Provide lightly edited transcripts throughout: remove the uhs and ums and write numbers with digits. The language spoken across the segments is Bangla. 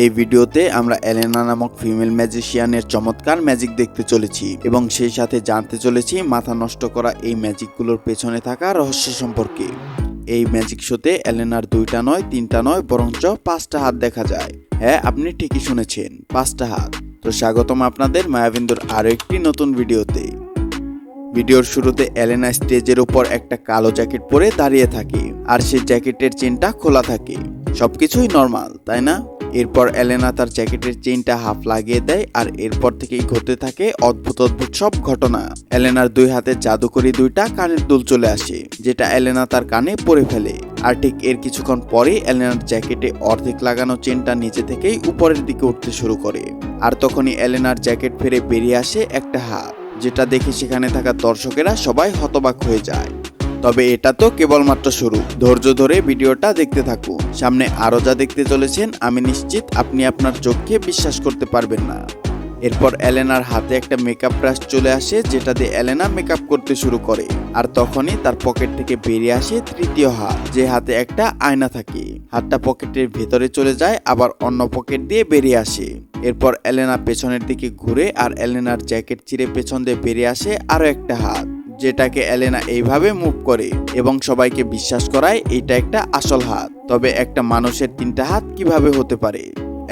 এই ভিডিওতে আমরা এলেনা নামক ফিমেল ম্যাজিশিয়ানের চমৎকার ম্যাজিক দেখতে চলেছি এবং সেই সাথে জানতে চলেছি মাথা নষ্ট করা এই ম্যাজিকগুলোর পেছনে থাকা রহস্য সম্পর্কে। এই ম্যাজিক শোতে এলেনার 2টা নয় 3টা নয় বরঞ্চ 5টা হাত দেখা যায়। হ্যাঁ, আপনি ঠিকই শুনেছেন, 5টা হাত। তো স্বাগতম আপনাদের মায়াবিন্দুর আরো একটি নতুন ভিডিওতে। ভিডিওর শুরুতে এলেনা স্টেজের উপর একটা কালো জ্যাকেট পরে দাঁড়িয়ে থাকে আর সেই জ্যাকেটের চেনটা খোলা থাকে। সবকিছুই নর্মাল, তাই না? এরপর এলেনা তার জ্যাকেটের চেইনটা হাফ লাগিয়ে দেয় আর এরপর থেকেই ঘটতে থাকে অদ্ভুত অদ্ভুত সব ঘটনা। এলেনার 2 হাতে জাদুকরি 2টা কানের দুল চলে আসে, যেটা এলেনা তার কানে পরে ফেলে। আর ঠিক এর কিছুক্ষণ পরেই এলেনার জ্যাকেটে অর্ধেক লাগানো চেনটা নিচে থেকেই উপরের দিকে উঠতে শুরু করে। আর তখনই এলেনার জ্যাকেট ফেরে বেরিয়ে আসে একটা হাত, যেটা দেখে সেখানে থাকা দর্শকেরা সবাই হতবাক হয়ে যায়। তবে এটা তো কেবলমাত্র শুরু। ধৈর্য ধরে ভিডিওটা দেখতে থাকুন। সামনে আরো যা দেখতে চলেছেন আমি নিশ্চিত আপনি আপনার চোখকে বিশ্বাস করতে পারবেন না। এরপর এলেনার হাতে একটা মেকআপ ব্রাশ চলে আসে, যেটা দিয়ে এলেনা মেকআপ করতে শুরু করে। আর তখনই তার পকেট থেকে বেরিয়ে আসে 3য় হাত, যে হাতে একটা আয়না থাকে। হাতটা পকেটের ভেতরে চলে যায়, আবার অন্য পকেট দিয়ে বেরিয়ে আসে। এরপর এলেনা পেছনের দিকে ঘুরে আর এলেনার জ্যাকেট চিরে পেছন দিয়ে বেরিয়ে আসে আরো একটা হাত, যেটাকে এলেনা এইভাবে মুভ করে এবং সবাইকে বিশ্বাস করায় এটা একটা আসল হাত। তবে একটা মানুষের 3টা হাত কিভাবে হতে পারে?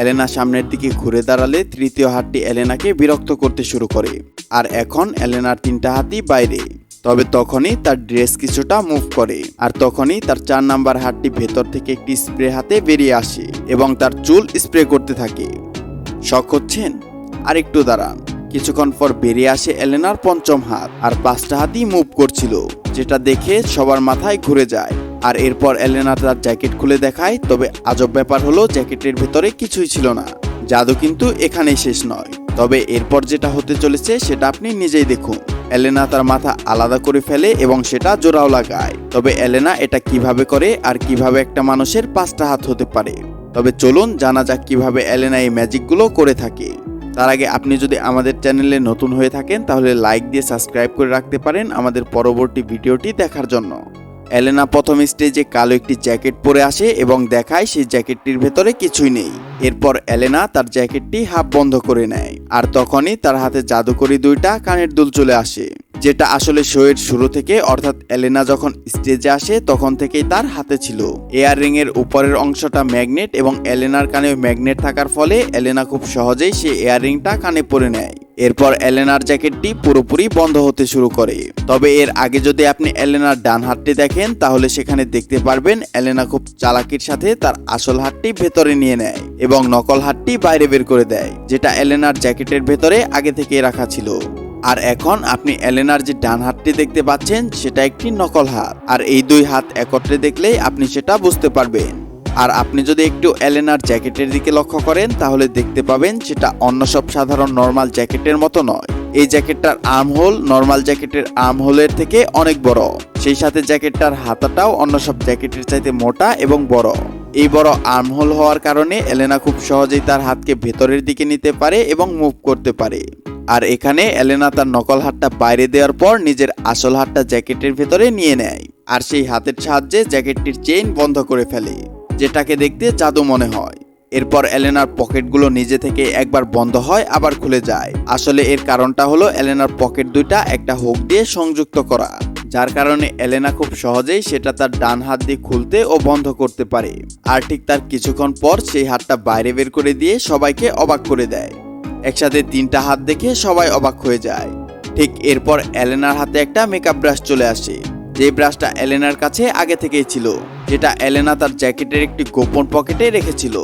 এলেনা সামনের দিকে ঘুরে দাঁড়ালে 3য় হাতটি এলেনাকে বিরক্ত করতে শুরু করে। আর এখন এলেনার 3টা হাতই বাইরে। তবে তখনই তার ড্রেস কিছুটা মুভ করে আর তখনই তার 4 নাম্বার হাতটি ভেতর থেকে একটি স্প্রে হাতে বেরিয়ে আসে এবং তার চুল স্প্রে করতে থাকে। শক হচ্ছেন? আর একটু দাঁড়ান। কিছুক্ষণ পর বেরিয়ে আসে এলেনার 5ম হাত আর 5টা হাতই মুভ করছিল, যেটা দেখে সবার মাথায় ঘুরে যায়। আর এরপর এলেনা তার জ্যাকেট খুলে দেখায়। তবে আজব ব্যাপার হলো জ্যাকেটের ভেতরে কিছুই ছিল না। জাদু কিন্তু এখানেই শেষ নয়। তবে এরপর যেটা হতে চলেছে সেটা আপনি নিজেই দেখুন। এলেনা তার মাথা আলাদা করে ফেলে এবং সেটা জোড়াও লাগায়। তবে এলেনা এটা কিভাবে করে আর কিভাবে একটা মানুষের 5টা হাত হতে পারে? তবে চলুন জানা যাক কিভাবে এলেনা এই ম্যাজিকগুলো করে থাকে। তার আগে আপনি যদি আমাদের চ্যানেলে নতুন হয়ে থাকেন তাহলে লাইক দিয়ে সাবস্ক্রাইব করে রাখতে পারেন আমাদের পরবর্তী ভিডিওটি দেখার জন্য। এলেনা প্রথম স্টেজে কালো একটি জ্যাকেট পরে আসে এবং দেখায় সেই জ্যাকেটটির ভেতরে কিছুই নেই। এরপর এলেনা তার জ্যাকেটটি হাফ বন্ধ করে নেয় আর তখনই তার হাতে জাদুকরি 2টা কানের দুল চলে আসে, যেটা আসলে শোয়ের শুরু থেকে, অর্থাৎ এলেনা যখন স্টেজে আসে তখন থেকেই তার হাতে ছিল। ইয়াররিং এর উপরের অংশটা ম্যাগনেট এবং এলেনার কানে ম্যাগনেট থাকার ফলে এলেনা খুব সহজেই সেই ইয়াররিংটা কানে পরে নেয়। এরপর এলেনার জ্যাকেটটি পুরোপুরি বন্ধ হতে শুরু করে। তবে এর আগে যদি আপনি এলেনার ডান হাতটি দেখেন তাহলে সেখানে দেখতে পারবেন এলেনা খুব চালাকির সাথে তার আসল হাতটি ভেতরে নিয়ে নেয় এবং নকল হাতটি বাইরে বের করে দেয়, যেটা এলেনার জ্যাকেটের ভেতরে আগে থেকে রাখা ছিল। আর এখন আপনি এলেনার যে ডান হাতটি দেখতে পাচ্ছেন সেটা একটি নকল হাত। আর এই 2 হাত একত্রে দেখলেই আপনি সেটা বুঝতে পারবেন। আর আপনি যদি একটু এলেনার জ্যাকেটের দিকে লক্ষ্য করেন তাহলে দেখতে পাবেন সেটা অন্য সব সাধারণ নর্মাল জ্যাকেটের মতো নয়। এই জ্যাকেটটার আর্ম হোল নর্মাল জ্যাকেটের আর্ম হোলের থেকে অনেক বড়। সেই সাথে জ্যাকেটটার হাতাটাও অন্য সব জ্যাকেটের চাইতে মোটা এবং বড়। এই বড় আর্ম হোল হওয়ার কারণে এলেনা খুব সহজেই তার হাতকে ভেতরের দিকে নিতে পারে এবং মুভ করতে পারে। আর এখানে এলেনা তার নকল হাতটা বাইরে দেওয়ার পর নিজের আসল হাতটা জ্যাকেটের ভেতরে নিয়ে নেয় আর সেই হাতের সাহায্যে জ্যাকেটটির চেইন বন্ধ করে ফেলে, যেটাকে দেখতে জাদু মনে হয়। এরপর এলেনার পকেটগুলো নিজে থেকে একবার বন্ধ হয় আবার খুলে যায়। আসলে এর কারণটা হলো এলেনার পকেট 2টা একটা হুক দিয়ে সংযুক্ত করা, যার কারণে এলেনা খুব সহজেই সেটা তার ডান হাত দিয়ে খুলতে ও বন্ধ করতে পারে। আর ঠিক তার কিছুক্ষণ পর সেই হাতটা বাইরে বের করে দিয়ে সবাইকে অবাক করে দেয়। একসাথে 3টা হাত দেখে সবাই অবাক হয়ে যায়। ঠিক এরপর এলেনার হাতে একটা মেকআপ ব্রাশ চলে আসে, যে ব্রাশটা এলেনার কাছে আগে থেকেই ছিল, যেটা এলেনা তার জ্যাকেটের একটি গোপন পকেটে রেখেছিল।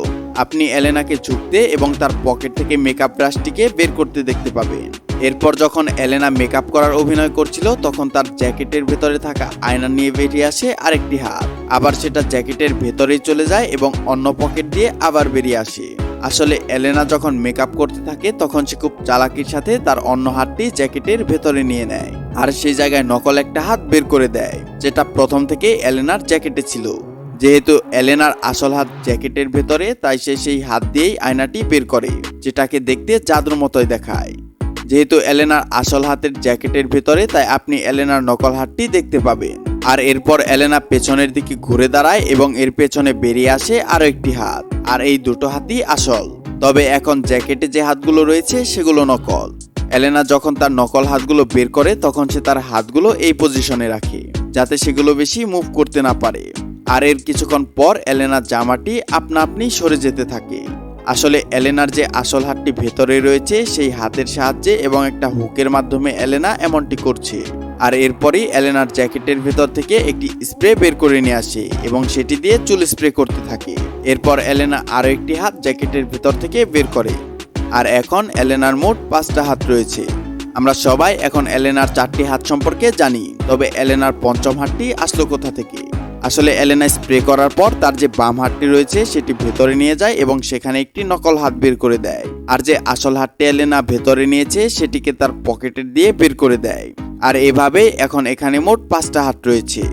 আপনি এলেনাকে ঝুঁকতে এবং তার পকেট থেকে মেকআপ ব্রাশটিকে বের করতে দেখতে পাবেন। এরপর যখন এলেনা মেকআপ করার অভিনয় করছিল তখন তার জ্যাকেটের ভেতরে থাকা আয়না নিয়ে বেরিয়ে আসে আরেকটি হাত। আবার সেটা জ্যাকেটের ভেতরেই চলে যায় এবং অন্য পকেট দিয়ে আবার বেরিয়ে আসে। আসলে এলেনা যখন মেকআপ করতে থাকে তখন সে খুব চালাকির সাথে তার অন্য হাতটি জ্যাকেটের ভেতরে নিয়ে নেয় আর সেই জায়গায় নকল একটা হাত বের করে দেয়, যেটা প্রথম থেকে এলেনার জ্যাকেটে ছিল। যেহেতু এলেনার আসল হাত জ্যাকেটের ভেতরে তাই সে সেই হাত দিয়েই আয়নাটি বের করে, যেটাকে দেখতে জাদুর মতোই দেখায়। যেহেতু এলেনার আসল হাতের জ্যাকেটের ভেতরে তাই আপনি এলেনার নকল হাতটি দেখতে পাবেন। আর এরপর এলেনা পেছনের দিকে ঘুরে দাঁড়ায় এবং এর পেছনে বেরিয়ে আসে আরো একটি হাত। আর এই দুটো হাতই আসল। তবে এখন জ্যাকেটে যে হাতগুলো রয়েছে সেগুলো নকল। এলেনা যখন তার নকল হাতগুলো বের করে তখন সে তার হাতগুলো এই পজিশনে রাখে যাতে সেগুলো বেশি মুভ করতে না পারে। আর এর কিছুক্ষণ পর এলেনার জামাটি আপনা আপনি সরে যেতে থাকে। আসলে এলেনার যে আসল হাতটি ভেতরে রয়েছে সেই হাতের সাহায্যে এবং একটা হুকের মাধ্যমে এলেনা এমনটি করছে। আর এরপরই এলেনার জ্যাকেটের ভেতর থেকে একটি স্প্রে বের করে নিয়ে আসে এবং সেটি দিয়ে চুল স্প্রে করতে থাকে। এরপর এলেনা আরও একটি হাত জ্যাকেটের ভেতর থেকে বের করে। আর এখন এলেনার মোট 5টা হাত রয়েছে। আমরা সবাই এখন এলেনার 4টি হাত সম্পর্কে জানি, তবে এলেনার পঞ্চম হাতটি আসলো কোথা থেকে? আসলে এলেনা স্প্রে করার পর তার যে বাম হাতটি রয়েছে সেটি ভেতরে নিয়ে যায় এবং সেখানে একটি নকল হাত বের করে দেয়। আর যে আসল হাতটি এলেনা ভেতরে নিয়েছে সেটিকে তার পকেটে দিয়ে বের করে দেয়। আর এভাবেই এখন এখানে মোট 5টা হাত রয়েছে।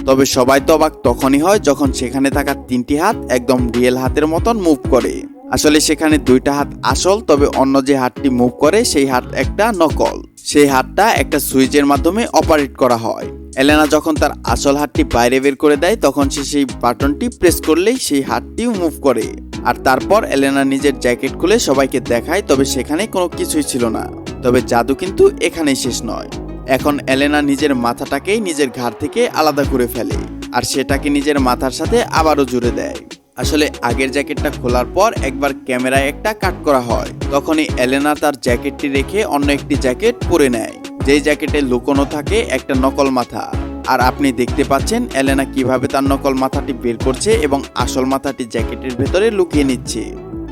তবে সবাই তো অবাক তখনই হয় যখন সেখানে থাকা 3টি হাত একদম রিয়েল হাতের মতন মুভ করে। আসলে সেখানে 2টা হাত আসল, তবে অন্য যে হাতটি মুভ করে সেই হাত একটা নকল। সেই হাতটা একটা সুইচের মাধ্যমে অপারেট করা হয়। এলেনা যখন তার আসল হাতটি বাইরে বের করে দেয় তখন সে সেই বাটনটি প্রেস করলেই সেই হাতটিও মুভ করে। আর তারপর এলেনা নিজের জ্যাকেট খুলে সবাইকে দেখায়, তবে সেখানে কোনো কিছুই ছিল না। তবে জাদু কিন্তু এখানেই শেষ নয়। এখন এলেনা নিজের মাথাটাকেই নিজের ঘাড় থেকে আলাদা করে ফেলে আর সেটাকে নিজের মাথার সাথে আবারও জুড়ে দেয়। আসলে আগের জ্যাকেটটা খোলার পর একবার ক্যামেরায় একটা কাট করা হয়, তখনই এলেনা তার জ্যাকেটটি রেখে অন্য একটি জ্যাকেট পরে নেয়, যেই জ্যাকেটে লুকোনো থাকে একটা নকল মাথা। আর আপনি দেখতে পাচ্ছেন এলেনা কিভাবে তার নকল মাথাটি বের করছে এবং আসল মাথাটি জ্যাকেটের ভেতরে লুকিয়ে নিচ্ছে।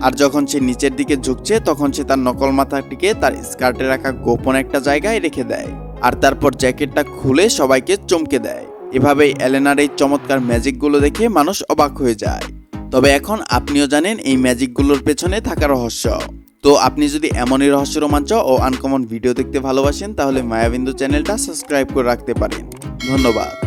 আর যখন সে নিচের দিকে ঝুঁকছে তখন সে তার নকল মাথাটিকে তার স্কার্টে রাখা গোপন একটা জায়গায় রেখে দেয়। আর তারপর জ্যাকেটটা খুলে সবাইকে চমকে দেয়। এভাবেই এলেনার এই চমৎকার ম্যাজিকগুলো দেখে মানুষ অবাক হয়ে যায়। তবে এখন আপনিও জানেন এই ম্যাজিকগুলোর পেছনে থাকা রহস্য। তো আপনি যদি এমনই রহস্য, রোমাঞ্চ ও আনকমন ভিডিও দেখতে ভালোবাসেন তাহলে মায়াবিন্দু চ্যানেলটা সাবস্ক্রাইব করে রাখতে পারেন। ধন্যবাদ।